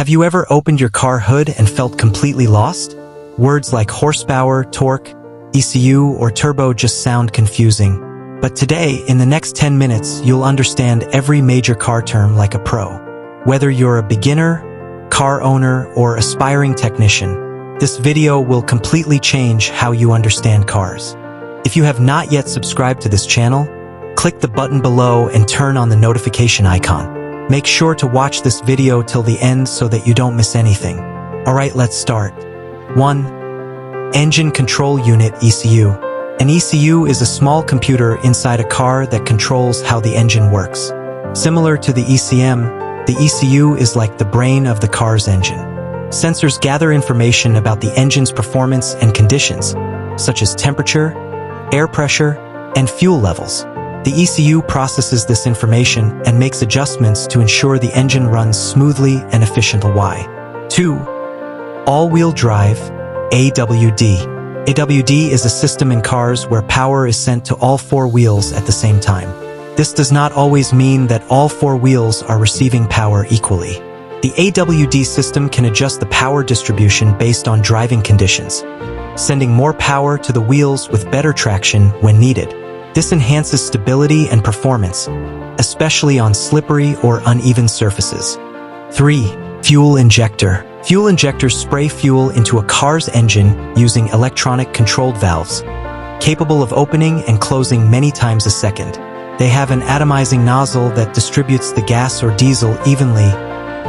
Have you ever opened your car hood and felt completely lost? Words like horsepower, torque, ECU, or turbo just sound confusing. But today, in the next 10 minutes, you'll understand every major car term like a pro. Whether you're a beginner, car owner, or aspiring technician, this video will completely change how you understand cars. If you have not yet subscribed to this channel, click the button below and turn on the notification icon. Make sure to watch this video till the end so that you don't miss anything. Alright, let's start. 1. Engine Control Unit (ECU). An ECU is a small computer inside a car that controls how the engine works. Similar to the ECM, the ECU is like the brain of the car's engine. Sensors gather information about the engine's performance and conditions, such as temperature, air pressure, and fuel levels. The ECU processes this information and makes adjustments to ensure the engine runs smoothly and efficiently. 2. All-Wheel Drive (AWD). AWD is a system in cars where power is sent to all four wheels at the same time. This does not always mean that all four wheels are receiving power equally. The AWD system can adjust the power distribution based on driving conditions, sending more power to the wheels with better traction when needed. This enhances stability and performance, especially on slippery or uneven surfaces. 3. Fuel Injector. Fuel injectors spray fuel into a car's engine using electronic controlled valves, capable of opening and closing many times a second. They have an atomizing nozzle that distributes the gas or diesel evenly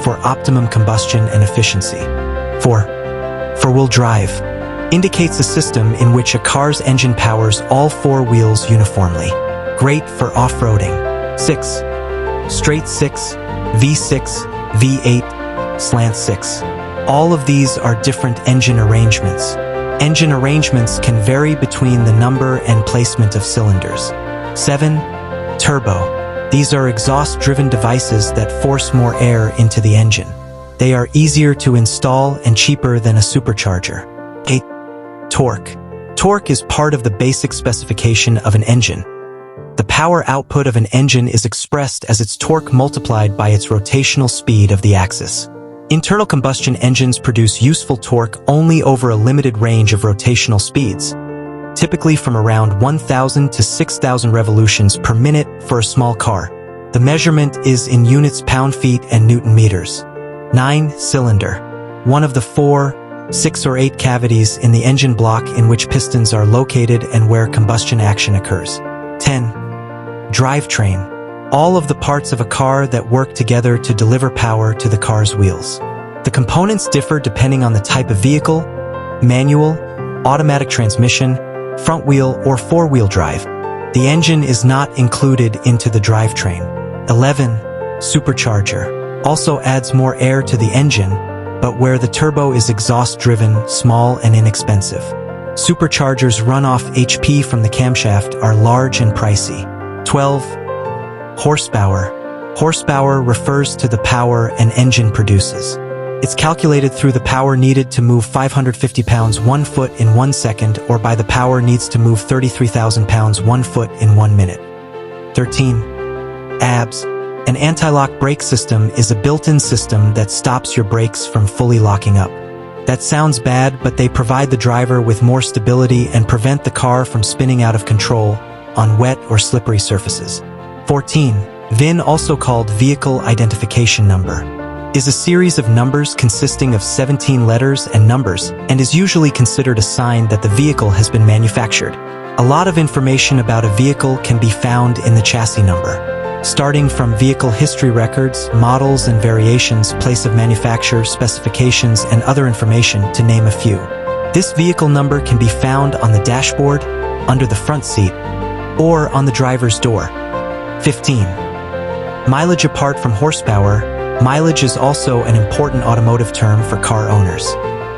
for optimum combustion and efficiency. 4. Four-Wheel Drive indicates a system in which a car's engine powers all four wheels uniformly. Great for off-roading. 6. Straight 6, V6, V8, Slant 6. All of these are different engine arrangements. Engine arrangements can vary between the number and placement of cylinders. 7. Turbo. These are exhaust-driven devices that force more air into the engine. They are easier to install and cheaper than a supercharger. 8. Torque. Torque is part of the basic specification of an engine. The power output of an engine is expressed as its torque multiplied by its rotational speed of the axis. Internal combustion engines produce useful torque only over a limited range of rotational speeds, typically from around 1,000 to 6,000 revolutions per minute for a small car. The measurement is in units pound-feet and Newton-meters. 9. Cylinder. One of the 4, 6 or 8 cavities in the engine block in which pistons are located and where combustion action occurs. 10. Drivetrain. All of the parts of a car that work together to deliver power to the car's wheels. The components differ depending on the type of vehicle: manual, automatic transmission, front wheel, or four-wheel drive. The engine is not included into the drivetrain. 11. Supercharger. Also adds more air to the engine, but where the turbo is exhaust-driven, small, and inexpensive. Superchargers run off HP from the camshaft are large and pricey. 12. Horsepower. Horsepower refers to the power an engine produces. It's calculated through the power needed to move 550 pounds 1 foot in 1 second, or by the power needs to move 33,000 pounds 1 foot in 1 minute. 13. ABS. An anti-lock brake system is a built-in system that stops your brakes from fully locking up. That sounds bad, but they provide the driver with more stability and prevent the car from spinning out of control on wet or slippery surfaces. 14. VIN, also called Vehicle Identification Number, is a series of numbers consisting of 17 letters and numbers and is usually considered a sign that the vehicle has been manufactured. A lot of information about a vehicle can be found in the chassis number, starting from vehicle history records, models and variations, place of manufacture, specifications, and other information, to name a few. This vehicle number can be found on the dashboard, under the front seat, or on the driver's door. 15. Mileage. Apart from horsepower, mileage is also an important automotive term for car owners.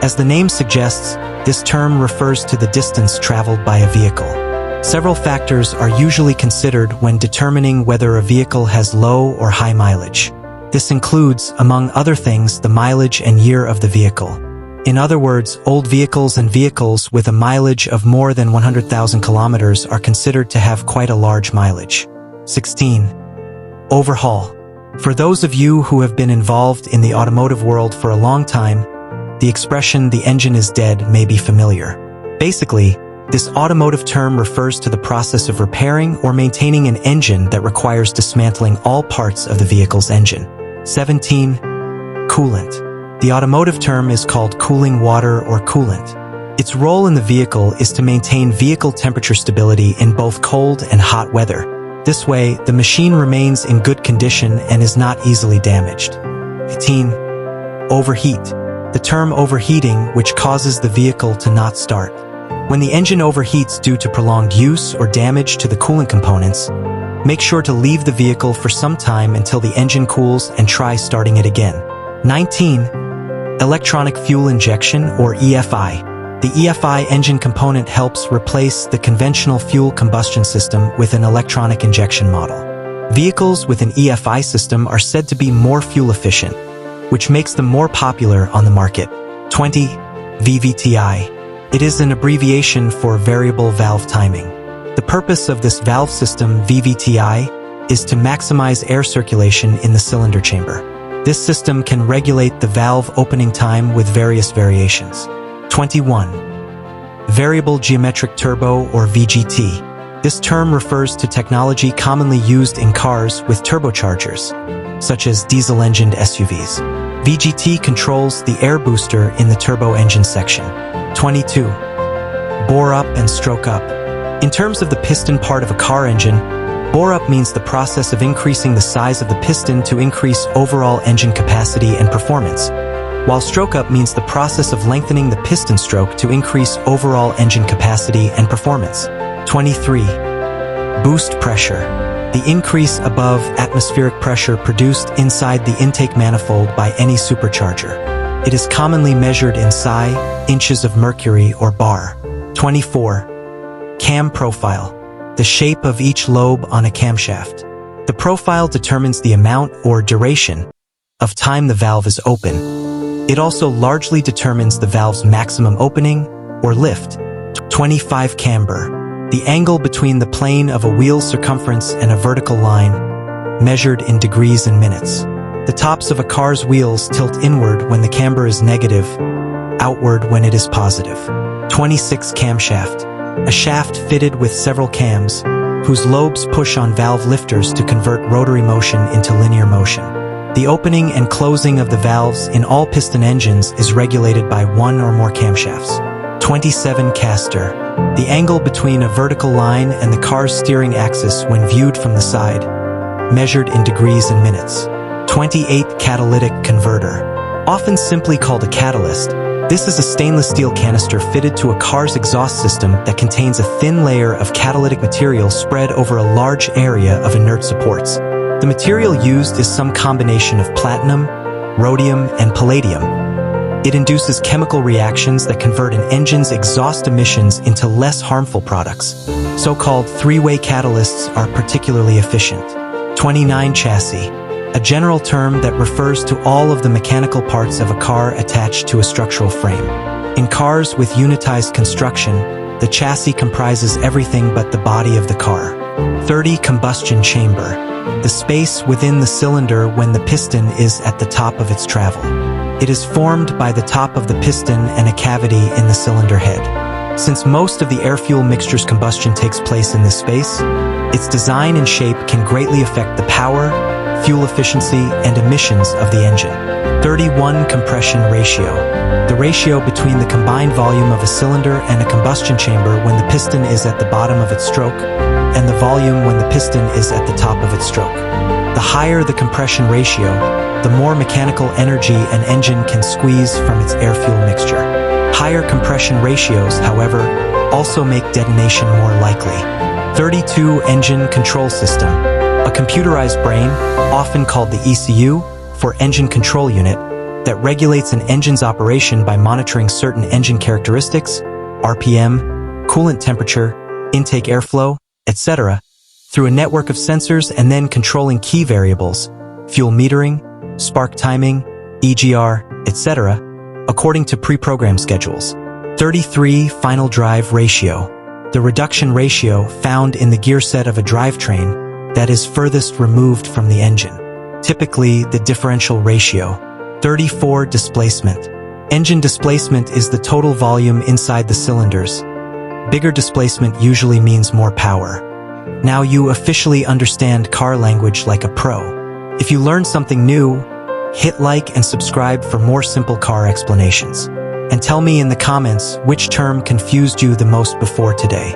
As the name suggests, this term refers to the distance traveled by a vehicle. Several factors are usually considered when determining whether a vehicle has low or high mileage. This includes, among other things, the mileage and year of the vehicle. In other words, old vehicles and vehicles with a mileage of more than 100,000 kilometers are considered to have quite a large mileage. 16. Overhaul. For those of you who have been involved in the automotive world for a long time, the expression "the engine is dead" may be familiar. Basically, this automotive term refers to the process of repairing or maintaining an engine that requires dismantling all parts of the vehicle's engine. 17. Coolant. The automotive term is called cooling water or coolant. Its role in the vehicle is to maintain vehicle temperature stability in both cold and hot weather. This way, the machine remains in good condition and is not easily damaged. 18. Overheat. The term overheating, which causes the vehicle to not start. When the engine overheats due to prolonged use or damage to the coolant components, make sure to leave the vehicle for some time until the engine cools and try starting it again. 19. Electronic fuel injection or EFI. The EFI engine component helps replace the conventional fuel combustion system with an electronic injection model. Vehicles with an EFI system are said to be more fuel efficient, which makes them more popular on the market. 20. VVTI. It is an abbreviation for variable valve timing. The purpose of this valve system, VVTI, is to maximize air circulation in the cylinder chamber. This system can regulate the valve opening time with various variations. 21. Variable geometric turbo or VGT. This term refers to technology commonly used in cars with turbochargers, such as diesel-engined SUVs. VGT controls the air booster in the turbo engine section. 22. Bore up and stroke up. In terms of the piston part of a car engine, bore up means the process of increasing the size of the piston to increase overall engine capacity and performance, while stroke up means the process of lengthening the piston stroke to increase overall engine capacity and performance. 23. Boost pressure. The increase above atmospheric pressure produced inside the intake manifold by any supercharger. It is commonly measured in psi, inches of mercury, or bar. 24. Cam profile. The shape of each lobe on a camshaft. The profile determines the amount or duration of time the valve is open. It also largely determines the valve's maximum opening or lift. 25. Camber. The angle between the plane of a wheel's circumference and a vertical line, measured in degrees and minutes. The tops of a car's wheels tilt inward when the camber is negative, outward when it is positive. 26. Camshaft. A shaft fitted with several cams, whose lobes push on valve lifters to convert rotary motion into linear motion. The opening and closing of the valves in all piston engines is regulated by one or more camshafts. 27. Caster. The angle between a vertical line and the car's steering axis when viewed from the side, measured in degrees and minutes. 28. Catalytic converter. Often simply called a catalyst, this is a stainless steel canister fitted to a car's exhaust system that contains a thin layer of catalytic material spread over a large area of inert supports. The material used is some combination of platinum, rhodium, and palladium. It induces chemical reactions that convert an engine's exhaust emissions into less harmful products. So-called three-way catalysts are particularly efficient. 29. Chassis. A general term that refers to all of the mechanical parts of a car attached to a structural frame. In cars with unitized construction, the chassis comprises everything but the body of the car. 30. Combustion chamber. The space within the cylinder when the piston is at the top of its travel. It is formed by the top of the piston and a cavity in the cylinder head. Since most of the air-fuel mixture's combustion takes place in this space, its design and shape can greatly affect the power, fuel efficiency, and emissions of the engine. 31. Compression ratio. The ratio between the combined volume of a cylinder and a combustion chamber when the piston is at the bottom of its stroke, and the volume when the piston is at the top of its stroke. The higher the compression ratio, the more mechanical energy an engine can squeeze from its air-fuel mixture. Higher compression ratios, however, also make detonation more likely. 32. Engine control system. A computerized brain, often called the ECU, for engine control unit, that regulates an engine's operation by monitoring certain engine characteristics, RPM, coolant temperature, intake airflow, etc., through a network of sensors and then controlling key variables, fuel metering, spark timing, EGR, etc., according to pre-programmed schedules. 33. Final drive ratio. The reduction ratio found in the gear set of a drivetrain that is furthest removed from the engine. typically the differential ratio. 34. Displacement. Engine displacement is the total volume inside the cylinders. Bigger displacement usually means more power. Now you officially understand car language like a pro. If you learned something new, hit like and subscribe for more simple car explanations. And tell me in the comments which term confused you the most before today.